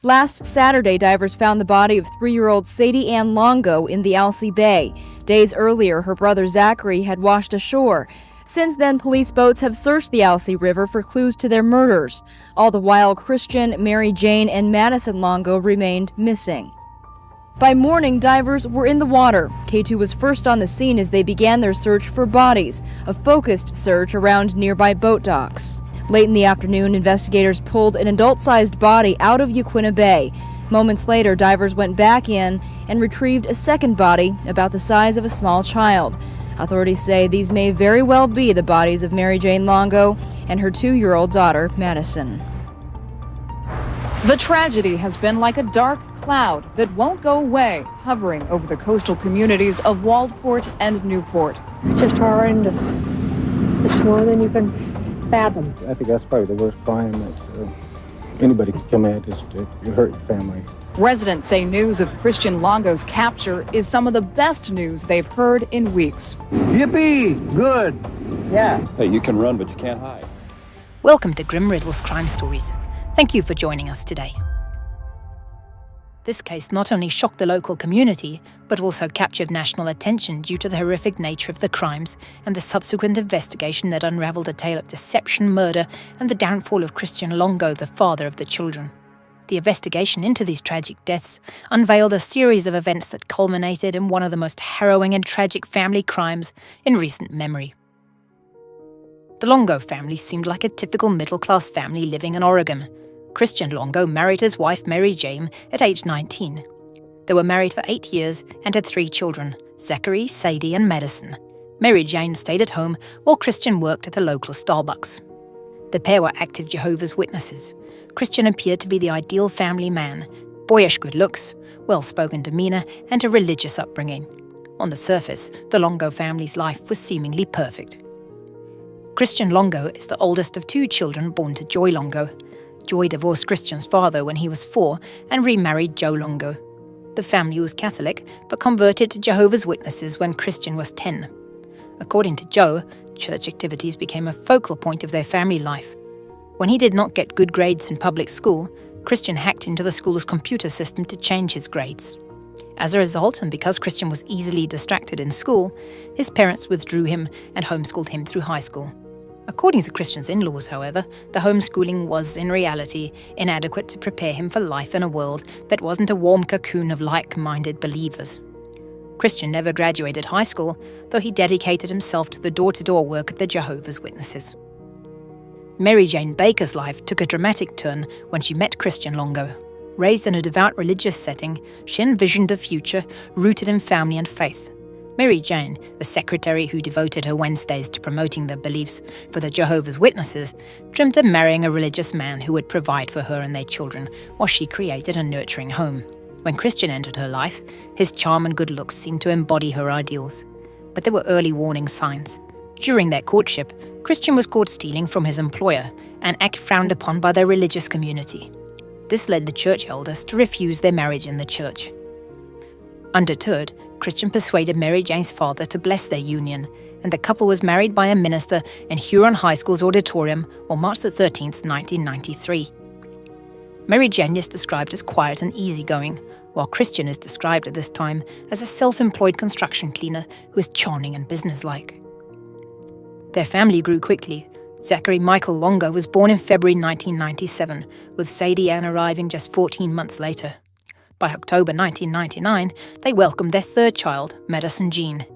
Last Saturday, divers found the body of 3-year-old Sadie Ann Longo in the Alsea Bay. Days earlier, her brother Zachary had washed ashore. Since then, police boats have searched the Alsea River for clues to their murders. All the while, Christian, Mary Jane, and Madison Longo remained missing. By morning, divers were in the water. K2 was first on the scene as they began their search for bodies, a focused search around nearby boat docks. Late in the afternoon, investigators pulled an adult-sized body out of Yaquina Bay. Moments later, divers went back in and retrieved a second body about the size of a small child. Authorities say these may very well be the bodies of Mary Jane Longo and her 2-year-old daughter, Madison. The tragedy has been like a dark cloud that won't go away, hovering over the coastal communities of Waldport and Newport. Just horrendous. It's more than you can fathom. I think that's probably the worst crime that anybody could commit, is to hurt your family. Residents say news of Christian Longo's capture is some of the best news they've heard in weeks. Yippee! Good. Yeah. Hey, you can run, but you can't hide. Welcome to Grim Riddle's Crime Stories. Thank you for joining us today. This case not only shocked the local community, but also captured national attention due to the horrific nature of the crimes and the subsequent investigation that unraveled a tale of deception, murder, and the downfall of Christian Longo, the father of the children. The investigation into these tragic deaths unveiled a series of events that culminated in one of the most harrowing and tragic family crimes in recent memory. The Longo family seemed like a typical middle-class family living in Oregon. Christian Longo married his wife Mary Jane at age 19. They were married for 8 years and had 3 children, Zachary, Sadie and Madison. Mary Jane stayed at home while Christian worked at the local Starbucks. The pair were active Jehovah's Witnesses. Christian appeared to be the ideal family man, boyish good looks, well-spoken demeanor and a religious upbringing. On the surface, the Longo family's life was seemingly perfect. Christian Longo is the oldest of 2 children born to Joy Longo. Joy divorced Christian's father when he was 4 and remarried Joe Longo. The family was Catholic, but converted to Jehovah's Witnesses when Christian was 10. According to Joe, church activities became a focal point of their family life. When he did not get good grades in public school, Christian hacked into the school's computer system to change his grades. As a result, and because Christian was easily distracted in school, his parents withdrew him and homeschooled him through high school. According to Christian's in-laws, however, the homeschooling was, in reality, inadequate to prepare him for life in a world that wasn't a warm cocoon of like-minded believers. Christian never graduated high school, though he dedicated himself to the door-to-door work at the Jehovah's Witnesses. Mary Jane Baker's life took a dramatic turn when she met Christian Longo. Raised in a devout religious setting, she envisioned a future rooted in family and faith. Mary Jane, a secretary who devoted her Wednesdays to promoting the beliefs for the Jehovah's Witnesses, dreamt of marrying a religious man who would provide for her and their children while she created a nurturing home. When Christian entered her life, his charm and good looks seemed to embody her ideals. But there were early warning signs. During their courtship, Christian was caught stealing from his employer, an act frowned upon by their religious community. This led the church elders to refuse their marriage in the church. Undeterred, Christian persuaded Mary Jane's father to bless their union, and the couple was married by a minister in Huron High School's auditorium on March 13, 1993. Mary Jane is described as quiet and easygoing, while Christian is described at this time as a self-employed construction cleaner who is charming and businesslike. Their family grew quickly. Zachary Michael Longo was born in February 1997, with Sadie Ann arriving just 14 months later. By October 1999, they welcomed their 3rd child, Madison Jean.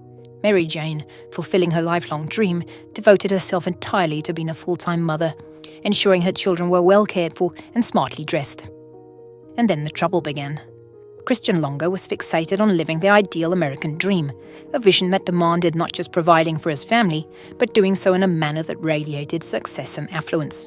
Mary Jane, fulfilling her lifelong dream, devoted herself entirely to being a full-time mother, ensuring her children were well cared for and smartly dressed. And then the trouble began. Christian Longo was fixated on living the ideal American dream, a vision that demanded not just providing for his family, but doing so in a manner that radiated success and affluence.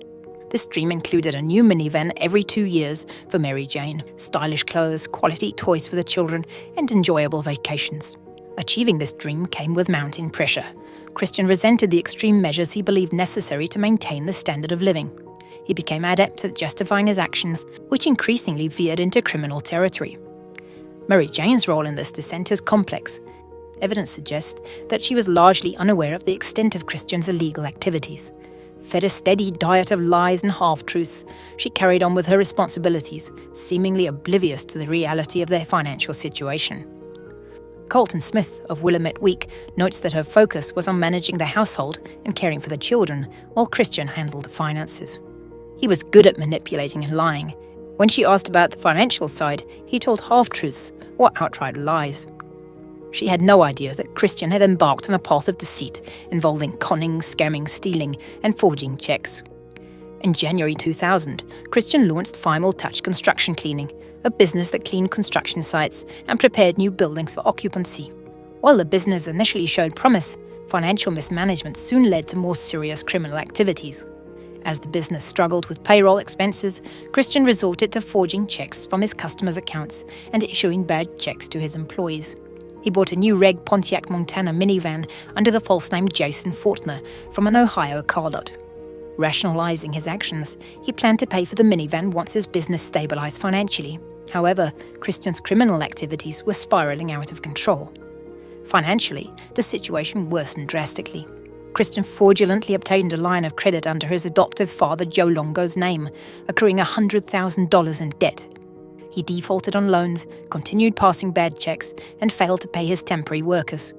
This dream included a new minivan every 2 years for Mary Jane, stylish clothes, quality toys for the children, and enjoyable vacations. Achieving this dream came with mounting pressure. Christian resented the extreme measures he believed necessary to maintain the standard of living. He became adept at justifying his actions, which increasingly veered into criminal territory. Mary Jane's role in this descent is complex. Evidence suggests that she was largely unaware of the extent of Christian's illegal activities. Fed a steady diet of lies and half-truths, she carried on with her responsibilities, seemingly oblivious to the reality of their financial situation. Colton Smith of Willamette Week notes that her focus was on managing the household and caring for the children, while Christian handled the finances. He was good at manipulating and lying. When she asked about the financial side, he told half-truths or outright lies. She had no idea that Christian had embarked on a path of deceit involving conning, scamming, stealing, and forging checks. In January 2000, Christian launched Final Touch Construction Cleaning, a business that cleaned construction sites and prepared new buildings for occupancy. While the business initially showed promise, financial mismanagement soon led to more serious criminal activities. As the business struggled with payroll expenses, Christian resorted to forging checks from his customers' accounts and issuing bad checks to his employees. He bought a new red Pontiac Montana minivan under the false name Jason Fortner from an Ohio car lot. Rationalizing his actions, he planned to pay for the minivan once his business stabilized financially. However, Christian's criminal activities were spiraling out of control. Financially, the situation worsened drastically. Christian fraudulently obtained a line of credit under his adoptive father Joe Longo's name, accruing $100,000 in debt. He defaulted on loans, continued passing bad checks, and failed to pay his temporary workers.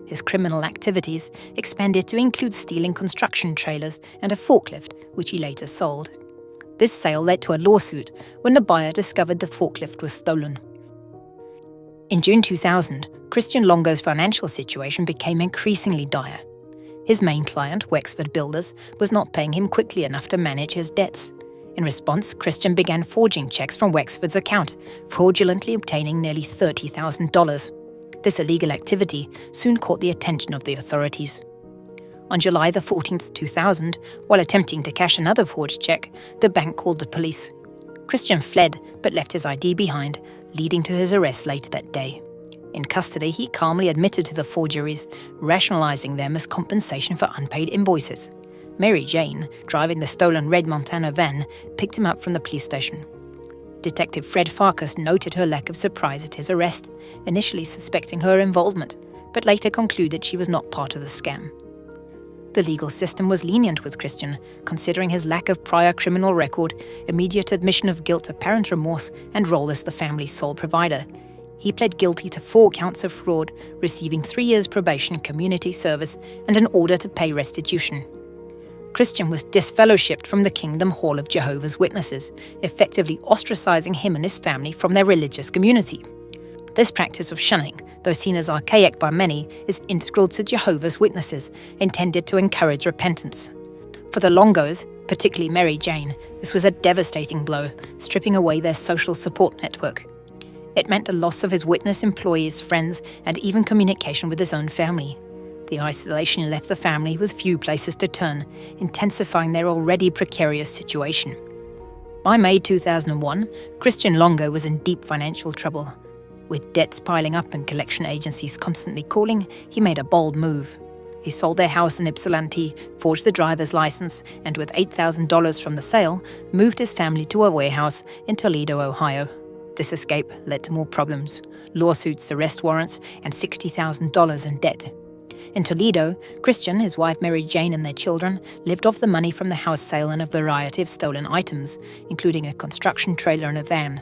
His criminal activities expanded to include stealing construction trailers and a forklift, which he later sold. This sale led to a lawsuit when the buyer discovered the forklift was stolen. In June 2000, Christian Longo's financial situation became increasingly dire. His main client, Wexford Builders, was not paying him quickly enough to manage his debts. In response, Christian began forging checks from Wexford's account, fraudulently obtaining nearly $30,000. This illegal activity soon caught the attention of the authorities. On July 14, 2000, while attempting to cash another forged check, the bank called the police. Christian fled but left his ID behind, leading to his arrest later that day. In custody, he calmly admitted to the forgeries, rationalizing them as compensation for unpaid invoices. Mary Jane, driving the stolen red Montana van, picked him up from the police station. Detective Fred Farkas noted her lack of surprise at his arrest, initially suspecting her involvement, but later concluded she was not part of the scam. The legal system was lenient with Christian, considering his lack of prior criminal record, immediate admission of guilt, apparent remorse, and role as the family's sole provider. He pled guilty to 4 counts of fraud, receiving 3 years probation, community service, and an order to pay restitution. Christian was disfellowshipped from the Kingdom Hall of Jehovah's Witnesses, effectively ostracizing him and his family from their religious community. This practice of shunning, though seen as archaic by many, is integral to Jehovah's Witnesses, intended to encourage repentance. For the Longos, particularly Mary Jane, this was a devastating blow, stripping away their social support network. It meant the loss of his witness employees, friends, and even communication with his own family. The isolation left the family with few places to turn, intensifying their already precarious situation. By May 2001, Christian Longo was in deep financial trouble. With debts piling up and collection agencies constantly calling, he made a bold move. He sold their house in Ypsilanti, forged the driver's license, and with $8,000 from the sale, moved his family to a warehouse in Toledo, Ohio. This escape led to more problems: lawsuits, arrest warrants, and $60,000 in debt. In Toledo, Christian, his wife Mary Jane, and their children lived off the money from the house sale and a variety of stolen items, including a construction trailer and a van.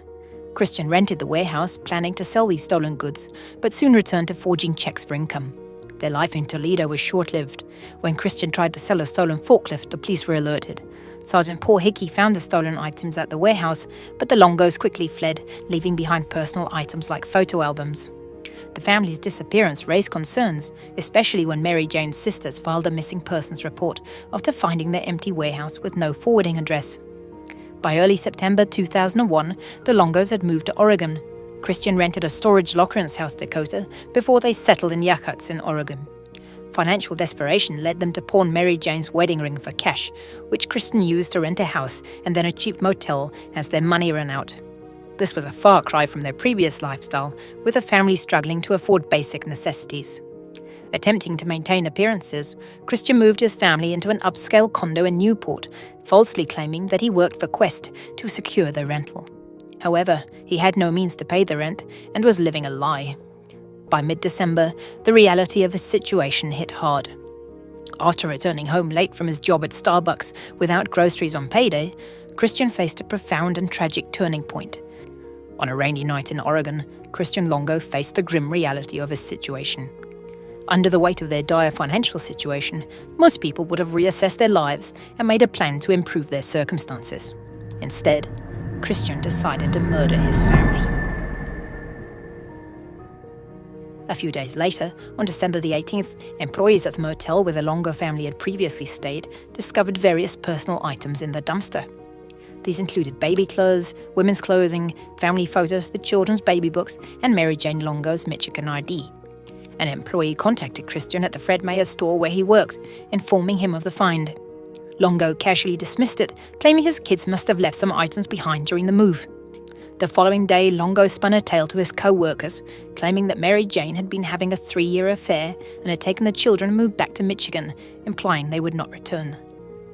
Christian rented the warehouse, planning to sell these stolen goods, but soon returned to forging checks for income. Their life in Toledo was short-lived. When Christian tried to sell a stolen forklift, the police were alerted. Sergeant Paul Hickey found the stolen items at the warehouse, but the Longos quickly fled, leaving behind personal items like photo albums. The family's disappearance raised concerns, especially when Mary Jane's sisters filed a missing persons report after finding their empty warehouse with no forwarding address. By early September 2001, the Longos had moved to Oregon. Christian rented a storage locker in South Dakota before they settled in Yakuts in Oregon. Financial desperation led them to pawn Mary Jane's wedding ring for cash, which Christian used to rent a house and then a cheap motel as their money ran out. This was a far cry from their previous lifestyle, with the family struggling to afford basic necessities. Attempting to maintain appearances, Christian moved his family into an upscale condo in Newport, falsely claiming that he worked for Quest to secure the rental. However, he had no means to pay the rent and was living a lie. By mid-December, the reality of his situation hit hard. After returning home late from his job at Starbucks without groceries on payday, Christian faced a profound and tragic turning point. On a rainy night in Oregon, Christian Longo faced the grim reality of his situation. Under the weight of their dire financial situation, most people would have reassessed their lives and made a plan to improve their circumstances. Instead, Christian decided to murder his family. A few days later, on December the 18th, employees at the motel where the Longo family had previously stayed discovered various personal items in the dumpster. These included baby clothes, women's clothing, family photos, the children's baby books, and Mary Jane Longo's Michigan ID. An employee contacted Christian at the Fred Meyer store where he works, informing him of the find. Longo casually dismissed it, claiming his kids must have left some items behind during the move. The following day, Longo spun a tale to his co-workers, claiming that Mary Jane had been having a 3-year affair and had taken the children and moved back to Michigan, implying they would not return.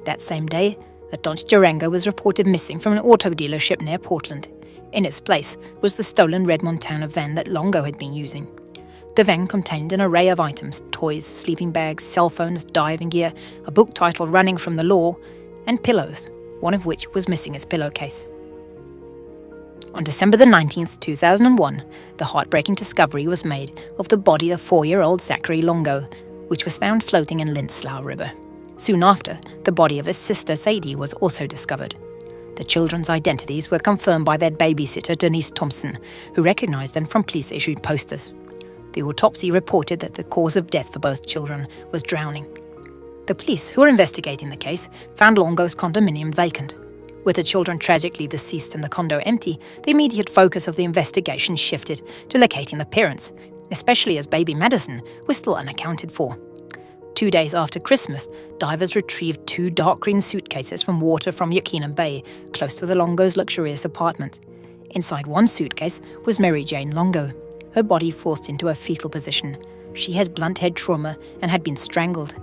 That same day, a Dodge Durango was reported missing from an auto dealership near Portland. In its place was the stolen red Montana van that Longo had been using. The van contained an array of items: toys, sleeping bags, cell phones, diving gear, a book titled Running from the Law, and pillows, one of which was missing its pillowcase. On December the 19th, 2001, the heartbreaking discovery was made of the body of 4-year-old Zachary Longo, which was found floating in Lindslao River. Soon after, the body of his sister Sadie was also discovered. The children's identities were confirmed by their babysitter Denise Thompson, who recognized them from police-issued posters. The autopsy reported that the cause of death for both children was drowning. The police, who were investigating the case, found Longo's condominium vacant. With the children tragically deceased and the condo empty, the immediate focus of the investigation shifted to locating the parents, especially as baby Madison was still unaccounted for. 2 days after Christmas, divers retrieved 2 dark green suitcases from water from Yaquina Bay, close to the Longo's luxurious apartment. Inside one suitcase was Mary Jane Longo, her body forced into a fetal position. She had blunt head trauma and had been strangled.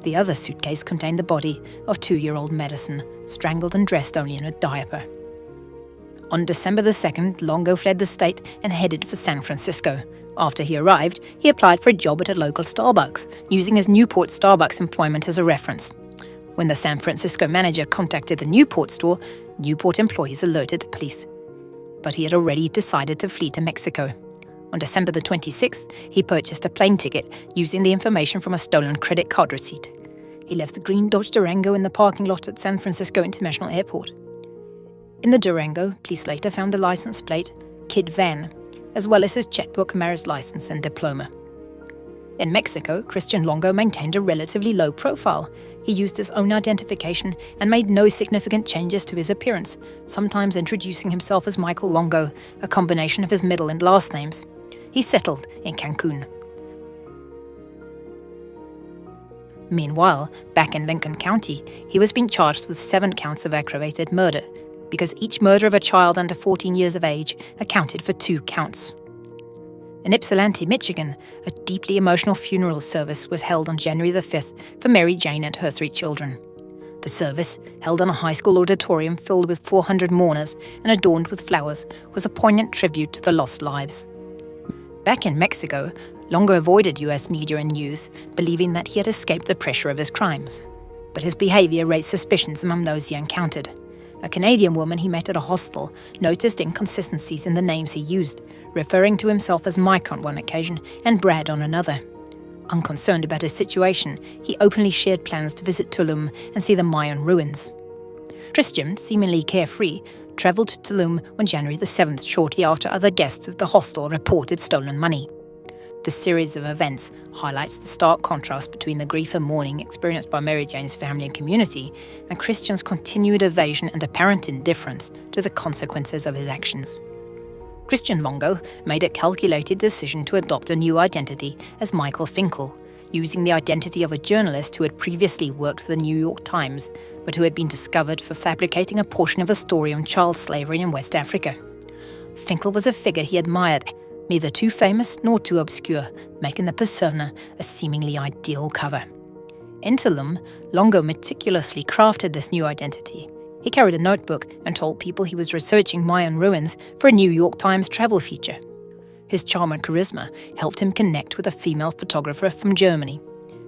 The other suitcase contained the body of 2-year-old Madison, strangled and dressed only in a diaper. On December the 2nd, Longo fled the state and headed for San Francisco. After he arrived, he applied for a job at a local Starbucks, using his Newport Starbucks employment as a reference. When the San Francisco manager contacted the Newport store, Newport employees alerted the police. But he had already decided to flee to Mexico. On December the 26th, he purchased a plane ticket using the information from a stolen credit card receipt. He left the green Dodge Durango in the parking lot at San Francisco International Airport. In the Durango, police later found the license plate, Kid Van, as well as his checkbook, marriage license, and diploma. In Mexico, Christian Longo maintained a relatively low profile. He used his own identification and made no significant changes to his appearance, sometimes introducing himself as Michael Longo, a combination of his middle and last names. He settled in Cancun. Meanwhile, back in Lincoln County, he was being charged with 7 counts of aggravated murder, because each murder of a child under 14 years of age accounted for 2 counts. In Ypsilanti, Michigan, a deeply emotional funeral service was held on January the 5th for Mary Jane and her 3 children. The service, held in a high school auditorium filled with 400 mourners and adorned with flowers, was a poignant tribute to the lost lives. Back in Mexico, Longo avoided US media and news, believing that he had escaped the pressure of his crimes. But his behavior raised suspicions among those he encountered. A Canadian woman he met at a hostel noticed inconsistencies in the names he used, referring to himself as Mike on one occasion and Brad on another. Unconcerned about his situation, he openly shared plans to visit Tulum and see the Mayan ruins. Christian, seemingly carefree, travelled to Tulum on January the 7th, shortly after other guests at the hostel reported stolen money. This series of events highlights the stark contrast between the grief and mourning experienced by Mary Jane's family and community and Christian's continued evasion and apparent indifference to the consequences of his actions. Christian Longo made a calculated decision to adopt a new identity as Michael Finkel, using the identity of a journalist who had previously worked for the New York Times, but who had been discovered for fabricating a portion of a story on child slavery in West Africa. Finkel was a figure he admired, neither too famous nor too obscure, making the persona a seemingly ideal cover. In Tulum, Longo meticulously crafted this new identity. He carried a notebook and told people he was researching Mayan ruins for a New York Times travel feature. His charm and charisma helped him connect with a female photographer from Germany.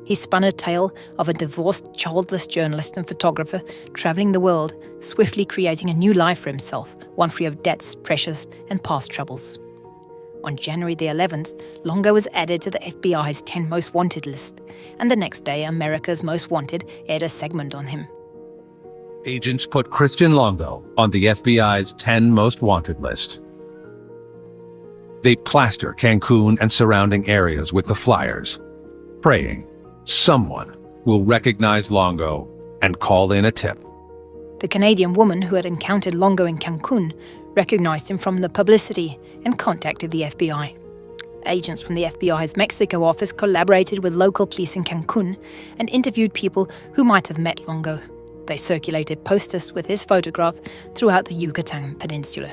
He spun a tale of a divorced, childless journalist and photographer traveling the world, swiftly creating a new life for himself, one free of debts, pressures, and past troubles. On January the 11th, Longo was added to the FBI's 10 Most Wanted list, and the next day, America's Most Wanted aired a segment on him. Agents put Christian Longo on the FBI's 10 Most Wanted list. They plaster Cancun and surrounding areas with the flyers, praying someone will recognize Longo and call in a tip. The Canadian woman who had encountered Longo in Cancun recognized him from the publicity and contacted the FBI. Agents from the FBI's Mexico office collaborated with local police in Cancun and interviewed people who might have met Longo. They circulated posters with his photograph throughout the Yucatan Peninsula.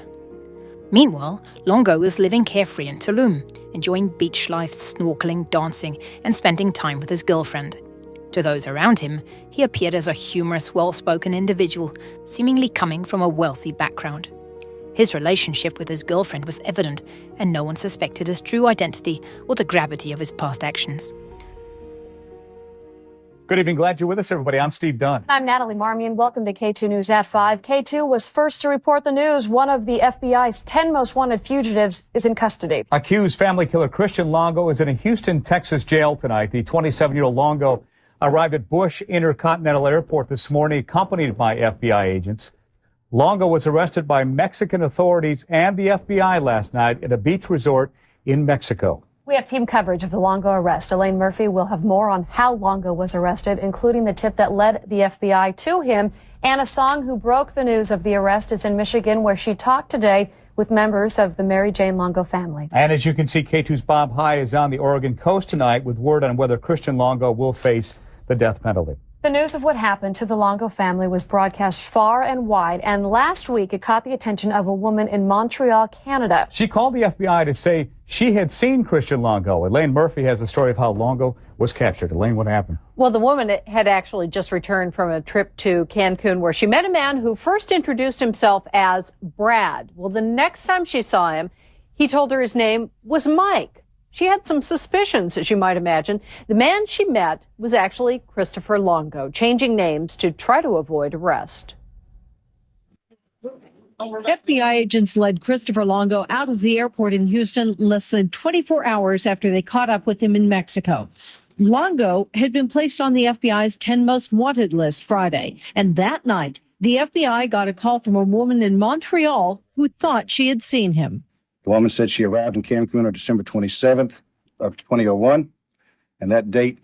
Meanwhile, Longo was living carefree in Tulum, enjoying beach life, snorkeling, dancing, and spending time with his girlfriend. To those around him, he appeared as a humorous, well-spoken individual, seemingly coming from a wealthy background. His relationship with his girlfriend was evident, and no one suspected his true identity or the gravity of his past actions. Good evening. Glad you're with us, everybody. I'm Steve Dunn. I'm Natalie Marmion. Welcome to K2 News at 5. K2 was first to report the news. One of the FBI's 10 most wanted fugitives is in custody. Accused family killer Christian Longo is in a Houston, Texas jail tonight. The 27-year-old Longo arrived at Bush Intercontinental Airport this morning, accompanied by FBI agents. Longo was arrested by Mexican authorities and the FBI last night at a beach resort in Mexico. We have team coverage of the Longo arrest. Elaine Murphy will have more on how Longo was arrested, including the tip that led the FBI to him. Anna Song, who broke the news of the arrest, is in Michigan, where she talked today with members of the Mary Jane Longo family. And as you can see, K2's Bob High is on the Oregon coast tonight with word on whether Christian Longo will face the death penalty. The news of what happened to the Longo family was broadcast far and wide, and last week it caught the attention of a woman in Montreal, Canada. She called the FBI to say she had seen Christian Longo. Elaine Murphy has the story of how Longo was captured. Elaine, what happened? Well, the woman had actually just returned from a trip to Cancun where she met a man who first introduced himself as Brad. Well, the next time she saw him, he told her his name was Mike. She had some suspicions, as you might imagine. The man she met was actually Christopher Longo, changing names to try to avoid arrest. FBI agents led Christopher Longo out of the airport in Houston less than 24 hours after they caught up with him in Mexico. Longo had been placed on the FBI's 10 Most Wanted list Friday, and that night, the FBI got a call from a woman in Montreal who thought she had seen him. The woman said she arrived in Cancun on December 27th of 2001, and that date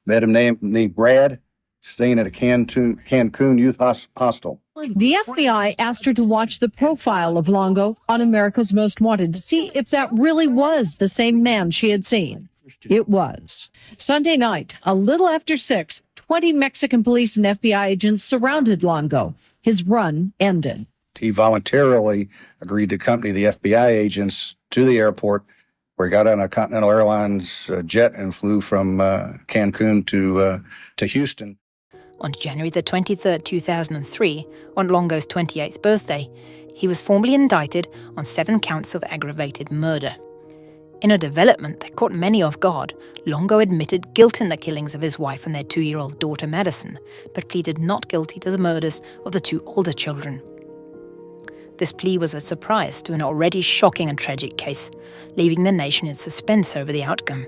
met him named Brad, staying at a Cancun youth hostel. The FBI asked her to watch the profile of Longo on America's Most Wanted to see if that really was the same man she had seen. It was. Sunday night, a little after 6, 20 Mexican police and FBI agents surrounded Longo. His run ended. He voluntarily agreed to accompany the FBI agents to the airport, where he got on a Continental Airlines jet and flew from Cancun to Houston. On January the 23rd, 2003, on Longo's 28th birthday, he was formally indicted on 7 counts of aggravated murder. In a development that caught many off guard, Longo admitted guilt in the killings of his wife and their 2-year-old daughter Madison, but pleaded not guilty to the murders of the 2 older children. This plea was a surprise to an already shocking and tragic case, leaving the nation in suspense over the outcome.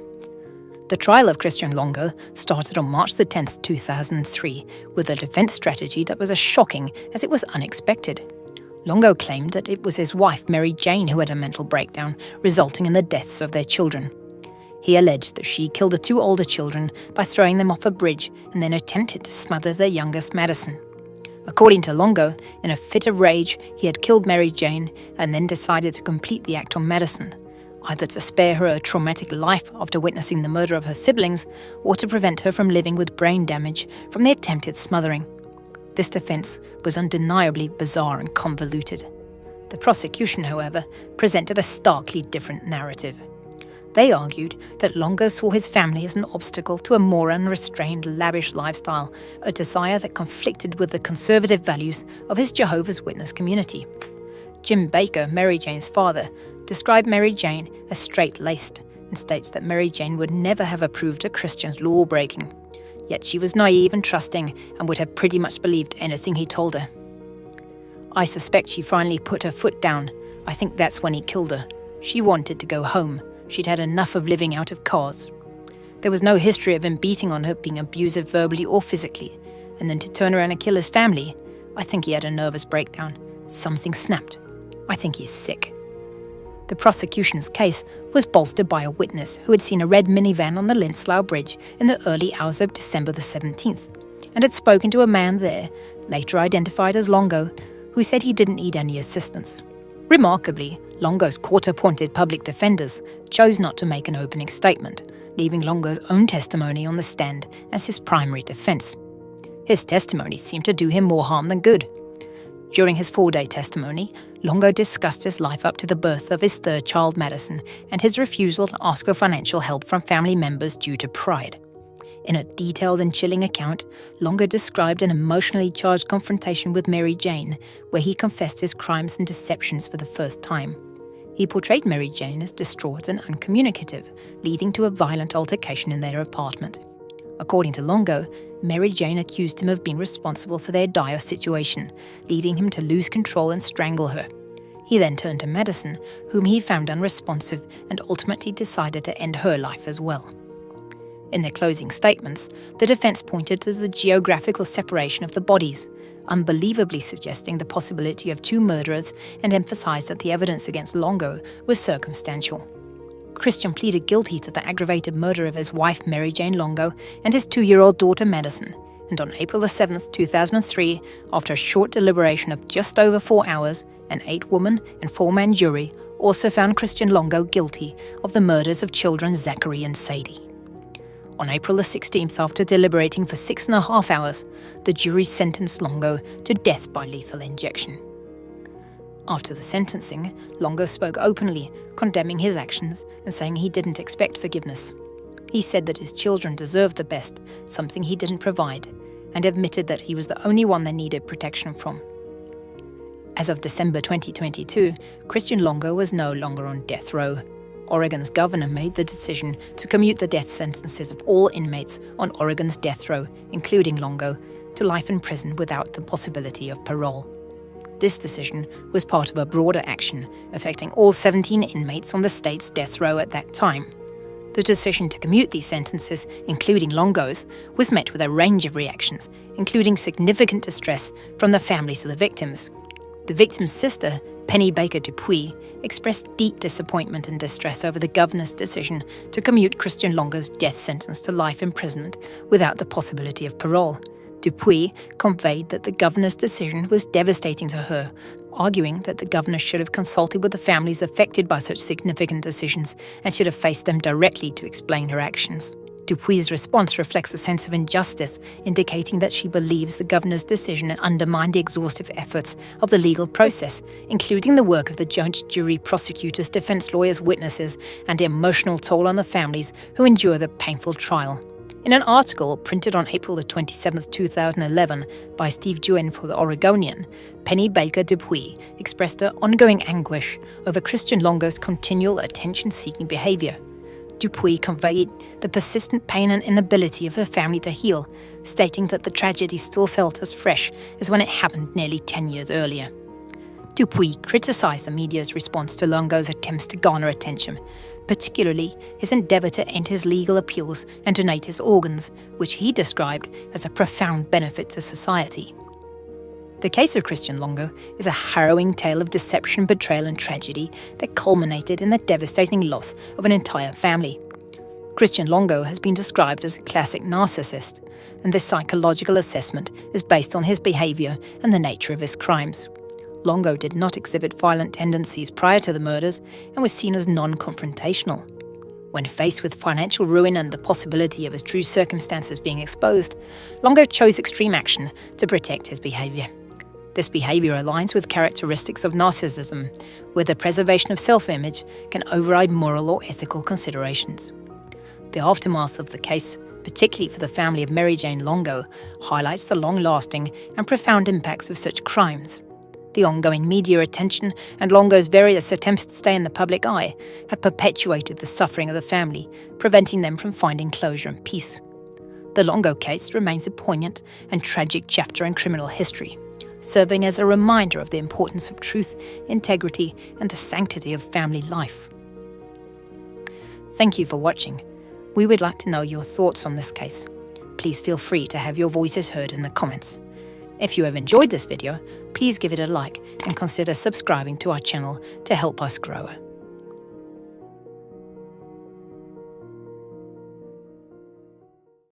The trial of Christian Longo started on March 10, 2003, with a defense strategy that was as shocking as it was unexpected. Longo claimed that it was his wife, Mary Jane, who had a mental breakdown, resulting in the deaths of their children. He alleged that she killed the 2 older children by throwing them off a bridge and then attempted to smother their youngest, Madison. According to Longo, in a fit of rage, he had killed Mary Jane and then decided to complete the act on Madison, either to spare her a traumatic life after witnessing the murder of her siblings or to prevent her from living with brain damage from the attempted smothering. This defense was undeniably bizarre and convoluted. The prosecution, however, presented a starkly different narrative. They argued that Longo saw his family as an obstacle to a more unrestrained, lavish lifestyle, a desire that conflicted with the conservative values of his Jehovah's Witness community. Jim Baker, Mary Jane's father, described Mary Jane as straight-laced, and states that Mary Jane would never have approved a Christian's law-breaking. Yet she was naive and trusting and would have pretty much believed anything he told her. I suspect she finally put her foot down. I think that's when he killed her. She wanted to go home. She'd had enough of living out of cars. There was no history of him beating on her, being abusive verbally or physically. And then to turn around and kill his family, I think he had a nervous breakdown. Something snapped. I think he's sick. The prosecution's case was bolstered by a witness who had seen a red minivan on the Lindslao Bridge in the early hours of December the 17th, and had spoken to a man there, later identified as Longo, who said he didn't need any assistance. Remarkably, Longo's court-appointed public defenders chose not to make an opening statement, leaving Longo's own testimony on the stand as his primary defense. His testimony seemed to do him more harm than good. During his 4-day testimony, Longo discussed his life up to the birth of his third child, Madison, and his refusal to ask for financial help from family members due to pride. In a detailed and chilling account, Longo described an emotionally charged confrontation with Mary Jane, where he confessed his crimes and deceptions for the first time. He portrayed Mary Jane as distraught and uncommunicative, leading to a violent altercation in their apartment. According to Longo, Mary Jane accused him of being responsible for their dire situation, leading him to lose control and strangle her. He then turned to Madison, whom he found unresponsive, and ultimately decided to end her life as well. In their closing statements, the defense pointed to the geographical separation of the bodies, unbelievably suggesting the possibility of 2 murderers, and emphasized that the evidence against Longo was circumstantial. Christian pleaded guilty to the aggravated murder of his wife Mary Jane Longo and his 2-year-old daughter Madison, and on April 7, 2003, after a short deliberation of just over 4 hours, an 8-woman and 4-man jury also found Christian Longo guilty of the murders of children Zachary and Sadie. On April 16, after deliberating for 6.5 hours, the jury sentenced Longo to death by lethal injection. After the sentencing, Longo spoke openly, condemning his actions and saying he didn't expect forgiveness. He said that his children deserved the best, something he didn't provide, and admitted that he was the only one they needed protection from. As of December 2022, Christian Longo was no longer on death row. Oregon's governor made the decision to commute the death sentences of all inmates on Oregon's death row, including Longo, to life in prison without the possibility of parole. This decision was part of a broader action affecting all 17 inmates on the state's death row at that time. The decision to commute these sentences, including Longo's, was met with a range of reactions, including significant distress from the families of the victims. The victim's sister, Penny Baker Dupuis, expressed deep disappointment and distress over the governor's decision to commute Christian Longo's death sentence to life imprisonment without the possibility of parole. Dupuis conveyed that the governor's decision was devastating to her, arguing that the governor should have consulted with the families affected by such significant decisions and should have faced them directly to explain her actions. Dupuis' response reflects a sense of injustice, indicating that she believes the governor's decision undermined the exhaustive efforts of the legal process, including the work of the judge, jury, prosecutors, defense lawyers, witnesses, and the emotional toll on the families who endure the painful trial. In an article printed on April 27, 2011 by Steve Juen for The Oregonian, Penny Baker Dupuis expressed her ongoing anguish over Christian Longo's continual attention-seeking behavior. Dupuis conveyed the persistent pain and inability of her family to heal, stating that the tragedy still felt as fresh as when it happened nearly 10 years earlier. Dupuis criticized the media's response to Longo's attempts to garner attention, particularly his endeavor to end his legal appeals and donate his organs, which he described as a profound benefit to society. The case of Christian Longo is a harrowing tale of deception, betrayal, and tragedy that culminated in the devastating loss of an entire family. Christian Longo has been described as a classic narcissist, and this psychological assessment is based on his behavior and the nature of his crimes. Longo did not exhibit violent tendencies prior to the murders and was seen as non-confrontational. When faced with financial ruin and the possibility of his true circumstances being exposed, Longo chose extreme actions to protect his behavior. This behavior aligns with characteristics of narcissism, where the preservation of self-image can override moral or ethical considerations. The aftermath of the case, particularly for the family of Mary Jane Longo, highlights the long-lasting and profound impacts of such crimes. The ongoing media attention and Longo's various attempts to stay in the public eye have perpetuated the suffering of the family, preventing them from finding closure and peace. The Longo case remains a poignant and tragic chapter in criminal history, serving as a reminder of the importance of truth, integrity, and the sanctity of family life. Thank you for watching. We would like to know your thoughts on this case. Please feel free to have your voices heard in the comments. If you have enjoyed this video, please give it a like and consider subscribing to our channel to help us grow.